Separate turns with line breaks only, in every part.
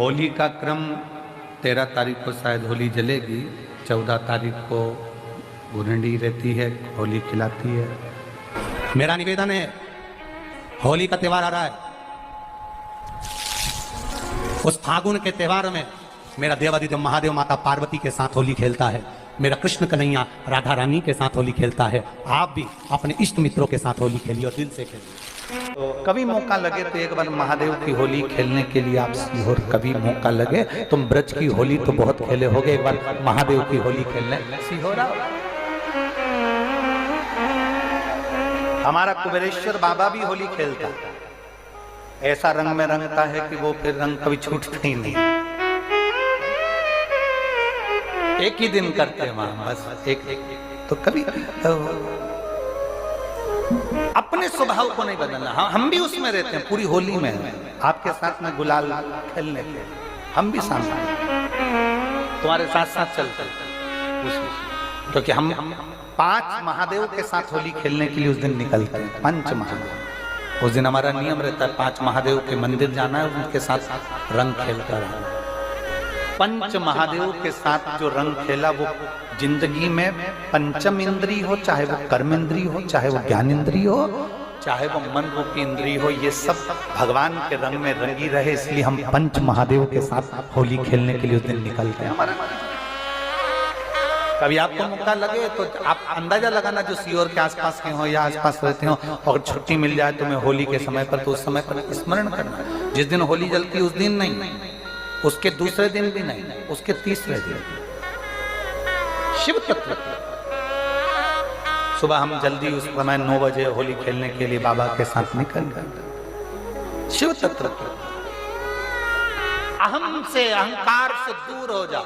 होली का क्रम 13 तारीख को शायद होली जलेगी, 14 तारीख को गुरंडी रहती है, होली खिलाती है। मेरा निवेदन है, होली का त्यौहार आ रहा है, उस फागुन के त्यौहार में मेरा देवादिदेव महादेव माता पार्वती के साथ होली खेलता है, मेरा कृष्ण कन्हैया राधा रानी के साथ होली खेलता है। आप भी अपने इष्ट मित्रों के साथ होली खेलिए और दिल से खेलिए। तो कभी मौका लगे तो एक बार महादेव की होली खेलने के लिए आप सीहोर, कभी मौका लगे, तुम ब्रज की होली तो बहुत खेले होगे, एक बार महादेव की होली खेलने सीहोर आओ। हमारा कुबेरेश्वर बाबा भी होली खेलता है, ऐसा रंग में रंगता है कि वो फिर रंग कभी छूटता ही नहीं। एक ही दिन करते हैं वहां, बस एक तो कभी अपने स्वभाव को नहीं बदलना। हम भी उसमें रहते हैं, पूरी होली में आपके साथ में गुलाल खेलने के हम भी सामने तुम्हारे साथ साथ चलते हैं, क्योंकि हम 5 महादेव के साथ होली खेलने के लिए उस दिन निकलते हैं। 5 महादेव, उस दिन हमारा नियम रहता है 5 महादेव के मंदिर जाना है, उनके साथ रंग खेल कर आना। 5 महादेव के साथ जो रंग खेला वो जिंदगी में पंचम इंद्री हो, चाहे वो कर्म इंद्री हो, चाहे वो ज्ञान इंद्री हो, चाहे वो मन रूपी इंद्री हो, ये सब भगवान के रंग में रंगी रहे, इसलिए हम 5 महादेव के साथ होली खेलने के लिए उस दिन निकलते हैं। कभी आपको मौका लगे तो आप अंदाजा लगाना, जो सीहोर के आसपास के हो या आसपास रहते हो, और छुट्टी मिल जाए तुम्हें होली के समय पर, तो उस समय पर स्मरण करना। जिस दिन होली जलती है उस दिन नहीं, उसके दूसरे दिन भी नहीं, उसके तीसरे दिन शिव तत्व सुबह हम जल्दी उस समय 9 बजे होली खेलने के लिए बाबा के साथ निकल गए। शिव तत्व अहम से, अहंकार से दूर हो जाओ।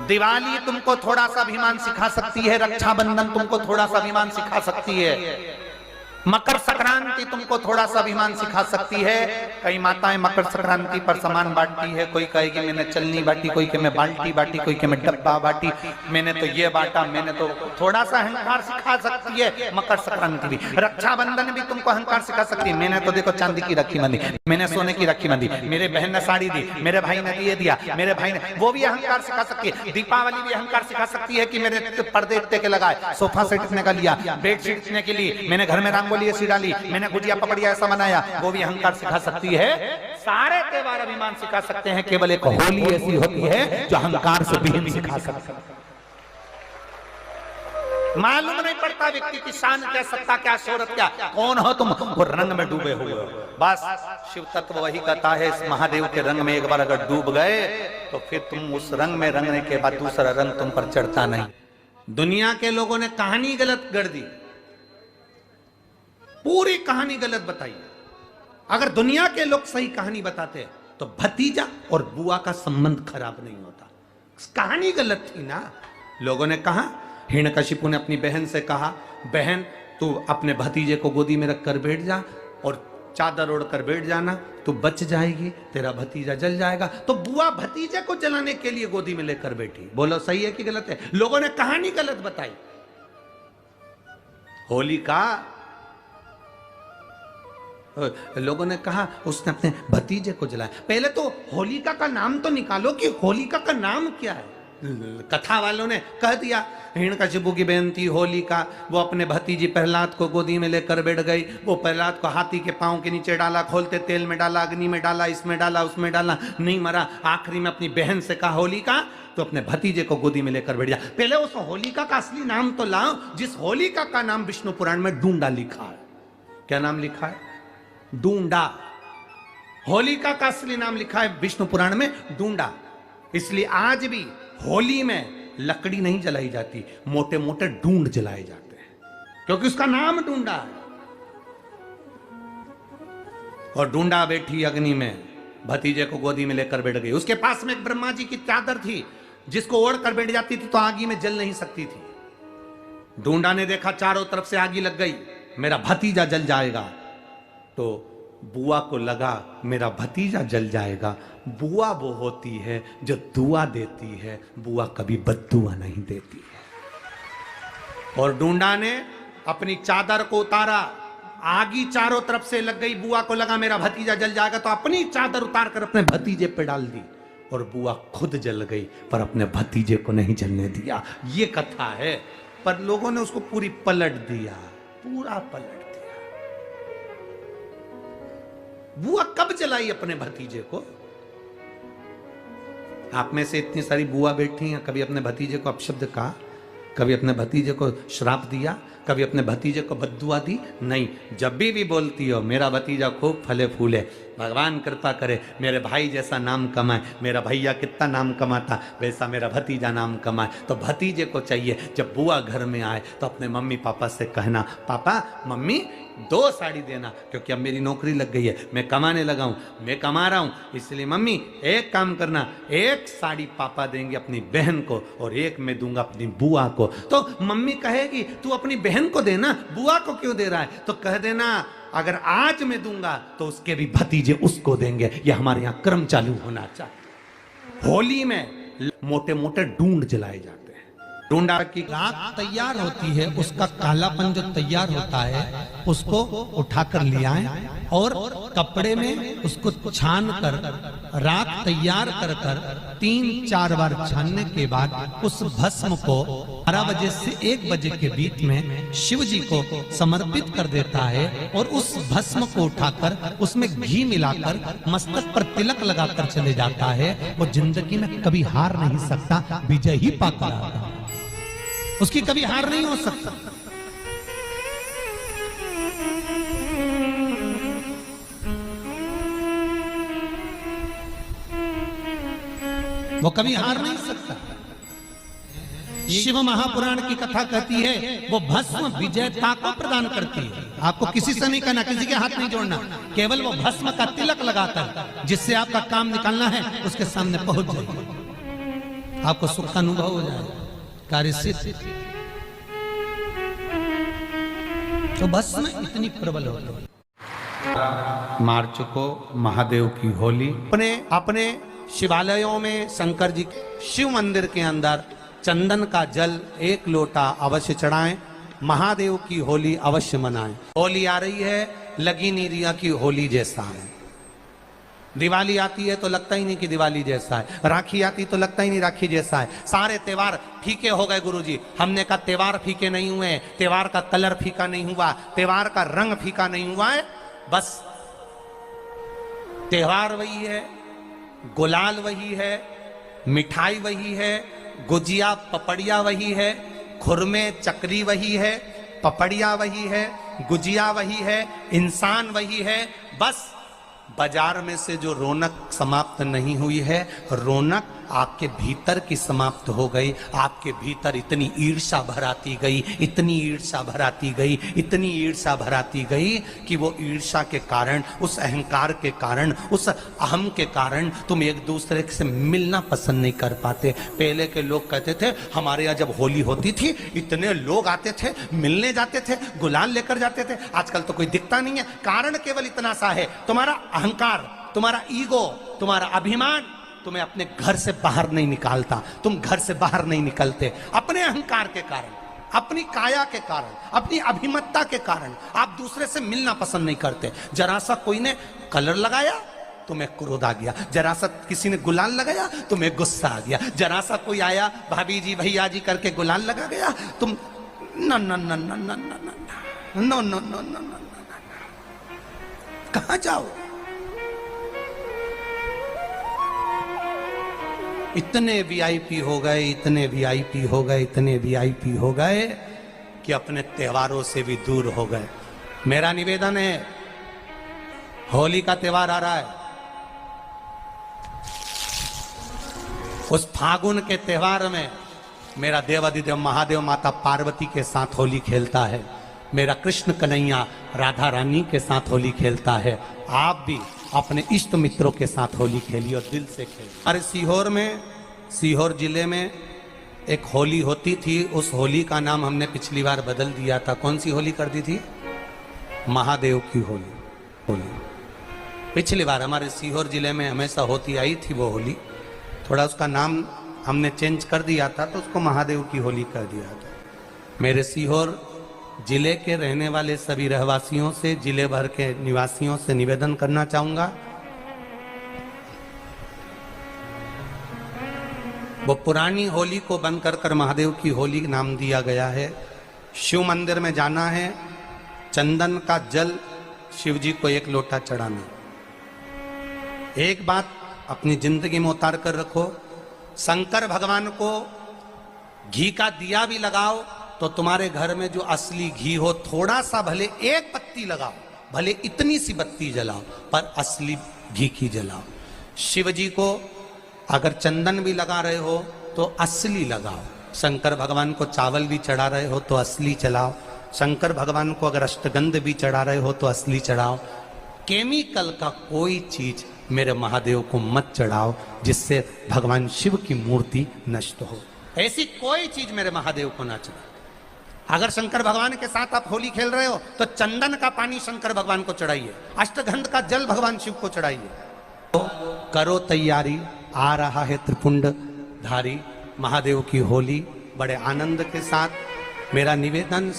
दिवाली तुमको थोड़ा सा अभिमान सिखा सकती है, रक्षाबंधन तुमको थोड़ा सा अभिमान सिखा सकती है, मकर संक्रांति तुमको थोड़ा सा अभिमान सिखा सकती है। कई माताएं मकर संक्रांति पर सामान बांटती है, कोई कहेगी मैंने चलनी बांटी, कोई के मैं बाल्टी बांटी, कोई के मैं डब्बा बांटी, मैंने तो ये बांटा, मैंने तो थोड़ा सा अहंकार सिखा सकती है मकर संक्रांति भी। रक्षाबंधन भी तुमको अहंकार सिखा सकती है, मैंने तो देखो चांदी की राखी बंधी, मैंने सोने की राखी बंधी, मेरे बहन ने साड़ी दी, मेरे भाई ने ये दिया, मेरे भाई ने, वो भी अहंकार सिखा सकती है। दीपावली भी अहंकार सिखा सकती है कि मेरे पर्दे इतने के लगाए, सोफा सेट इतने का लिया, बेडशीट इतने के लिए, मैंने घर में रंगोली ऐसी डाली, मैंने गुजिया पपड़िया ऐसा बनाया, वो भी अहंकार सिखा सकती है। सारे त्यौहार अभिमान सिखा सकते हैं, केवल एक होली ऐसी होती है जो अहंकार से विहीन सिखा सकती है। मालूम नहीं पड़ता व्यक्ति की शान क्या, सत्ता क्या, शोहरत क्या, कौन हो तुम, वो रंग में डूबे हुए हो। बस शिव तत्व वही कहता है, इस महादेव के रंग में एक बार अगर डूब गए तो फिर तुम उस रंग में रंगने के बाद दूसरा रंग तुम पर चढ़ता नहीं। दुनिया के लोगों ने कहानी गलत कर दी, पूरी कहानी गलत बताई। अगर दुनिया के लोग सही कहानी बताते तो भतीजा और बुआ का संबंध खराब नहीं होता। कहानी गलत थी ना। लोगों ने कहा, हिरण्यकशिपु ने अपनी बहन से कहा, बहन तू अपने भतीजे को गोदी में रख कर बैठ जा और चादर ओढ़ कर बैठ जाना, तू बच जाएगी, तेरा भतीजा जल जाएगा। तो बुआ भतीजे को जलाने के लिए गोदी में लेकर बैठी। बोलो सही है कि गलत है? लोगों ने कहानी गलत बताई। होली का लोगों ने कहा उसने अपने भतीजे को जलाया। पहले तो होलिका का नाम तो निकालो कि होलिका का नाम क्या है। कथा वालों ने कह दिया हिरण्यकशिपु की बहन थी होलिका, वो अपने भतीजी प्रहलाद को गोदी में लेकर बैठ गई। वो प्रहलाद को हाथी के पांव के नीचे डाला, खोलते तेल में डाला, अग्नि में डाला, इसमें डाला, उसमें डाला, नहीं मरा। आखिरी में अपनी बहन से कहा होलिका, तो अपने भतीजे को गोदी में लेकर बैठ जा। पहले उस होलिका का असली नाम तो लाओ, जिस होलिका का नाम विष्णु पुराण में डूंडा लिखा है। क्या नाम लिखा है? डूंडा। होलिका का असली नाम लिखा है विष्णु पुराण में डूंडा। इसलिए आज भी होली में लकड़ी नहीं जलाई जाती, मोटे मोटे डूंड जलाए जाते हैं, क्योंकि उसका नाम डूंडा है। और डूंडा बैठी अग्नि में, भतीजे को गोदी में लेकर बैठ गई। उसके पास में एक ब्रह्मा जी की चादर थी, जिसको ओढ़ कर बैठ जाती थी तो आगी में जल नहीं सकती थी। डूंडा ने देखा चारों तरफ से आगी लग गई, मेरा भतीजा जल जाएगा। तो बुआ को लगा मेरा भतीजा जल जाएगा। बुआ वो होती है जो दुआ देती है, बुआ कभी बद्दुआ नहीं देती है। और डूंडा ने अपनी चादर को उतारा, आगी चारों तरफ से लग गई, बुआ को लगा मेरा भतीजा जल जाएगा, तो अपनी चादर उतार कर अपने भतीजे पे डाल दी और बुआ खुद जल गई पर अपने भतीजे को नहीं जलने दिया। ये कथा है, पर लोगों ने उसको पूरी पलट दिया, पूरा पलट दिया। बुआ कब जलाई अपने भतीजे को? आप में से इतनी सारी बुआ बैठी हैं, कभी अपने भतीजे को अपशब्द कहा? कभी अपने भतीजे को श्राप दिया? कभी अपने भतीजे को बद्दुआ दी? नहीं। जब भी बोलती हो मेरा भतीजा खूब फले फूले, भगवान कृपा करे, मेरे भाई जैसा नाम कमाए, मेरा भैया कितना नाम कमाता वैसा मेरा भतीजा नाम कमाए, तो भतीजे को चाहिए जब बुआ घर में आए तो अपने मम्मी पापा से कहना, पापा मम्मी 2 साड़ी देना, क्योंकि अब मेरी नौकरी लग गई है, मैं कमाने लगा हूं, मैं कमा रहा हूं, इसलिए मम्मी एक काम करना, 1 साड़ी पापा देंगे अपनी बहन को और 1 मैं दूंगा अपनी बुआ को। तो मम्मी कहेगी तू अपनी बहन को देना, बुआ को क्यों दे रहा है? तो कह देना अगर आज मैं दूंगा तो उसके भी भतीजे उसको देंगे। ये हमारे यहां क्रम चालू होना चाहिए। होली में मोटे मोटे ढूंढ जलाए जाते हैं। ढूंढा की राख तैयार होती है, उसका कालापन जो तैयार होता है उसको उठाकर ले आए और कपड़े में उसको छान कर राख तैयार कर 3-4 बार छानने के बाद उस भस्म को 12 बजे से 1 बजे के बीच में शिव जी को समर्पित कर देता है और उस भस्म को उठाकर उसमें घी मिलाकर मस्तक पर तिलक लगाकर चले जाता है। वो जिंदगी में कभी हार नहीं सकता, विजय ही पाता है, उसकी कभी हार नहीं हो सकता। वो कभी हार नहीं सकता। शिव महापुराण की कथा कहती है वो भस्म विजयता को प्रदान करती है। आपको किसी से नहीं कहना, किसी के हाथ नहीं जोड़ना, केवल वो भस्म का तिलक लगाकर जिससे आपका काम निकालना है उसके सामने पहुंच जाए, आपको सुख का अनुभव हो जाए, कार्य सिद्ध। तो भस्म इतनी प्रबल होती है। मार्च को महादेव की होली, अपने शिवालयों में शंकर जी शिव मंदिर के अंदर चंदन का जल 1 लोटा अवश्य चढ़ाएं। महादेव की होली अवश्य मनाएं। होली आ रही है, लगी नहीं रिया की होली जैसा है। दिवाली आती है तो लगता ही नहीं कि दिवाली जैसा है, राखी आती तो लगता ही नहीं राखी जैसा है। सारे त्योहार फीके हो गए गुरुजी। हमने कहा त्योहार फीके नहीं हुए, त्योहार का कलर फीका नहीं हुआ, त्योहार का रंग फीका नहीं हुआ है, बस त्योहार वही है, गुलाल वही है, मिठाई वही है, गुजिया पपड़िया वही है, खुरमे चकरी वही है, पपड़िया वही है, गुजिया वही है, इंसान वही है। बस बाजार में से जो रौनक समाप्त नहीं हुई है, रौनक आपके भीतर की समाप्त हो गई। आपके भीतर इतनी ईर्ष्या भराती गई, इतनी ईर्ष्या भराती गई, इतनी ईर्ष्या भराती गई कि वो ईर्ष्या के कारण, उस अहंकार के कारण, उस अहम के कारण तुम एक दूसरे से मिलना पसंद नहीं कर पाते। पहले के लोग कहते थे हमारे यहाँ जब होली होती थी इतने लोग आते थे, मिलने जाते थे, गुलाल लेकर जाते थे। आजकल तो कोई दिखता नहीं है। कारण केवल इतना सा है, तुम्हारा अहंकार, तुम्हारा ईगो, तुम्हारा अभिमान तुम्हें अपने घर से बाहर नहीं निकालता। तुम घर से बाहर नहीं निकलते अपने अहंकार के कारण, अपनी काया के कारण, अपनी अभिमतता के कारण आप दूसरे से मिलना पसंद नहीं करते। जरा सा कोई ने कलर लगाया तुम्हें क्रोध आ गया, जरा सा किसी ने गुलाल लगाया तुम्हें गुस्सा आ गया, जरा सा कोई आया भाभी जी भैया जी करके गुलाल लगा गया, तुम न न न न न न न न न कहां जाओ। इतने वीआईपी हो गए, इतने वीआईपी हो गए, इतने वीआईपी हो गए कि अपने त्योहारों से भी दूर हो गए। मेरा निवेदन है, होली का त्योहार आ रहा है, उस फागुन के त्योहार में मेरा देवाधिदेव महादेव माता पार्वती के साथ होली खेलता है, मेरा कृष्ण कन्हैया राधा रानी के साथ होली खेलता है। आप भी अपने इष्ट मित्रों के साथ होली खेलिए और दिल से खेलिए। अरे सीहोर में, सीहोर जिले में एक होली होती थी, उस होली का नाम हमने पिछली बार बदल दिया था। कौन सी होली कर दी थी? महादेव की होली। पिछली बार हमारे सीहोर जिले में हमेशा होती आई थी वो होली, थोड़ा उसका नाम हमने चेंज कर दिया था तो उसको महादेव की होली कर दिया था। मेरे सीहोर जिले के रहने वाले सभी रहवासियों से, जिले भर के निवासियों से निवेदन करना चाहूंगा, वो पुरानी होली को बंद कर महादेव की होली नाम दिया गया है। शिव मंदिर में जाना है, चंदन का जल शिव जी को 1 लोटा चढ़ाना। एक बात अपनी जिंदगी में उतार कर रखो, शंकर भगवान को घी का दिया भी लगाओ तो तुम्हारे घर में जो असली घी हो, थोड़ा सा भले 1 पत्ती लगाओ, भले इतनी सी बत्ती जलाओ, पर असली घी की जलाओ। शिव जी को अगर चंदन भी लगा रहे हो तो असली लगाओ। शंकर भगवान को चावल भी चढ़ा रहे हो तो असली चढ़ाओ। शंकर भगवान को अगर अष्टगंध भी चढ़ा रहे हो तो असली चढ़ाओ। केमिकल का कोई चीज मेरे महादेव को मत चढ़ाओ जिससे भगवान शिव की मूर्ति नष्ट हो। ऐसी कोई चीज मेरे महादेव को ना चढ़ाओ। अगर शंकर भगवान के साथ आप होली खेल रहे हो तो चंदन का पानी शंकर भगवान को चढ़ाइए, अष्टगंध का जल भगवान शिव को चढ़ाइए। तो करो तैयारी, आ रहा है त्रिपुंड धारी महादेव की होली। बड़े आनंद के साथ मेरा निवेदन,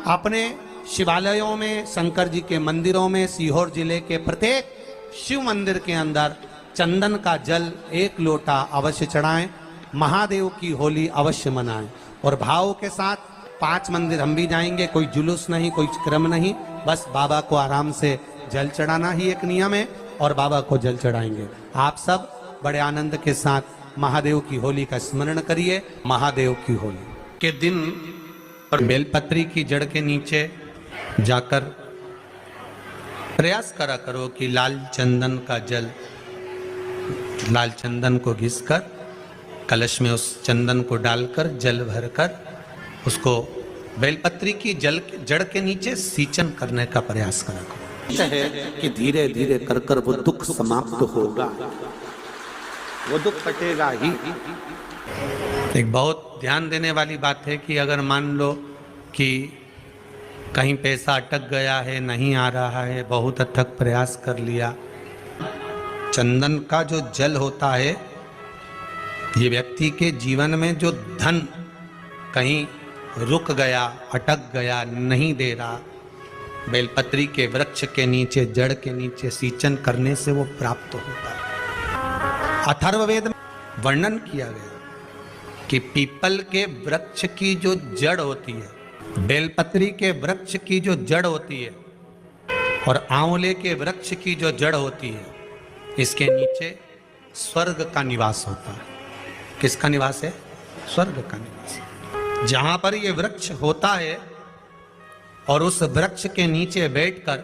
अपने शिवालयों में, शंकर जी के मंदिरों में, सीहोर जिले के प्रत्येक शिव मंदिर के अंदर चंदन का जल 1 लोटा अवश्य चढ़ाएं, महादेव की होली अवश्य मनाएं। और भाव के साथ 5 मंदिर हम भी जाएंगे, कोई जुलूस नहीं, कोई क्रम नहीं, बस बाबा को आराम से जल चढ़ाना ही एक नियम है और बाबा को जल चढ़ाएंगे। आप सब बड़े आनंद के साथ महादेव की होली का स्मरण करिए। महादेव की होली के दिन और बेलपत्री की जड़ के नीचे जाकर प्रयास करा करो कि लाल चंदन का जल, लाल चंदन को घिसकर कलश में उस चंदन को डालकर जल भरकर उसको बेलपत्री की जड़ के नीचे सींचन करने का प्रयास करा करो।
है कि धीरे धीरे कर कर वो दुख समाप्त होगा, वो दुख कटेगा ही।
एक बहुत ध्यान देने वाली बात है कि अगर मान लो कि कहीं पैसा अटक गया है, नहीं आ रहा है, बहुत अथक प्रयास कर लिया, चंदन का जो जल होता है ये व्यक्ति के जीवन में जो धन कहीं रुक गया, अटक गया, नहीं दे रहा, बेलपत्री के वृक्ष के नीचे, जड़ के नीचे सींचन करने से वो प्राप्त होता है। अथर्ववेद में वर्णन किया गया कि पीपल के वृक्ष की जो जड़ होती है, बेलपत्री के वृक्ष की जो जड़ होती है और आंवले के वृक्ष की जो जड़ होती है, इसके नीचे स्वर्ग का निवास होता है। किसका निवास है? स्वर्ग का निवास। जहां पर ये वृक्ष होता है और उस वृक्ष के नीचे बैठकर